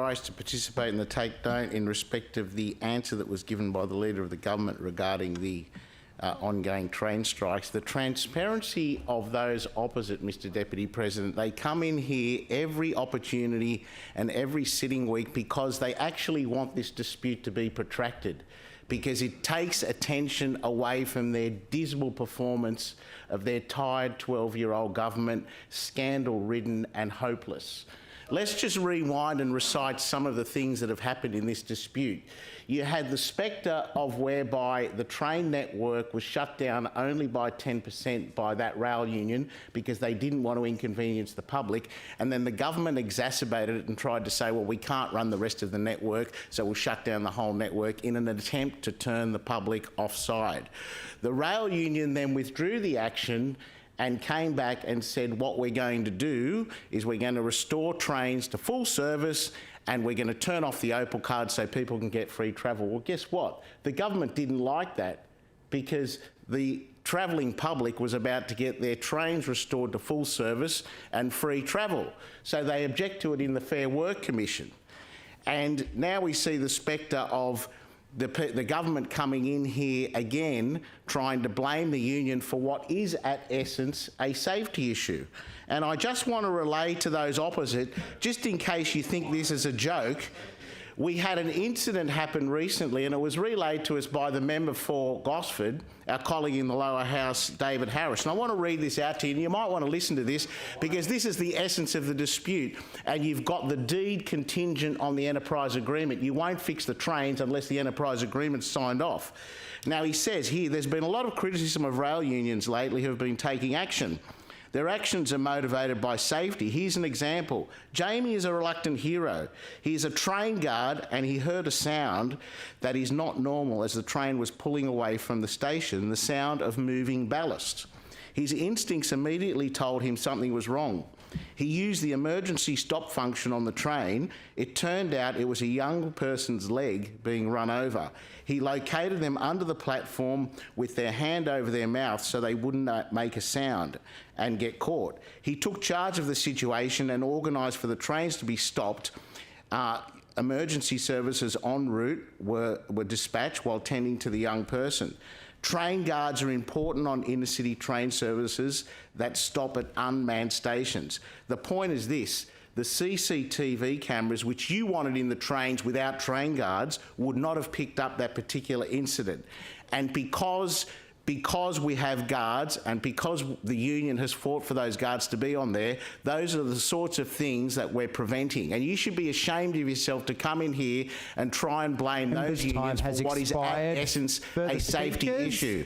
rise to participate in the take note in respect of the answer that was given by the Leader of the Government regarding the ongoing train strikes. The transparency of those opposite, Mr Deputy President, they come in here every opportunity and every sitting week because they actually want this dispute to be protracted, because it takes attention away from their dismal performance of their tired 12-year-old government, scandal-ridden and hopeless. Let's just rewind and recite some of the things that have happened in this dispute. You had the spectre of whereby the train network was shut down only by 10% by that rail union because they didn't want to inconvenience the public, and then the government exacerbated it and tried to say, well, we can't run the rest of the network, so we'll shut down the whole network in an attempt to turn the public offside. The rail union then withdrew the action and came back and said, what we're going to do is we're going to restore trains to full service and we're going to turn off the Opal card so people can get free travel. Well, guess what? The government didn't like that because the travelling public was about to get their trains restored to full service and free travel. So they object to it in the Fair Work Commission. And now we see the spectre of the government coming in here again, trying to blame the union for what is at essence a safety issue. And I just want to relay to those opposite, just in case you think this is a joke, we had an incident happen recently and it was relayed to us by the member for Gosford, our colleague in the lower house, David Harris. And I want to read this out to you, and you might want to listen to this because this is the essence of the dispute. And you've got the deed contingent on the enterprise agreement. You won't fix the trains unless the enterprise agreement's signed off. Now he says here, there's been a lot of criticism of rail unions lately who have been taking action. Their actions are motivated by safety. Here's an example. Jamie is a reluctant hero. He is a train guard and he heard a sound that is not normal as the train was pulling away from the station, the sound of moving ballast. His instincts immediately told him something was wrong. He used the emergency stop function on the train. It turned out it was a young person's leg being run over. He located them under the platform with their hand over their mouth so they wouldn't make a sound and get caught. He took charge of the situation and organised for the trains to be stopped. Emergency services en route were dispatched while tending to the young person. Train guards are important on inner-city train services that stop at unmanned stations. The point is this: the CCTV cameras, which you wanted in the trains without train guards, would not have picked up that particular incident. And because we have guards and because the union has fought for those guards to be on there, those are the sorts of things that we're preventing. And you should be ashamed of yourself to come in here and try and blame those unions for what is at essence a safety issue.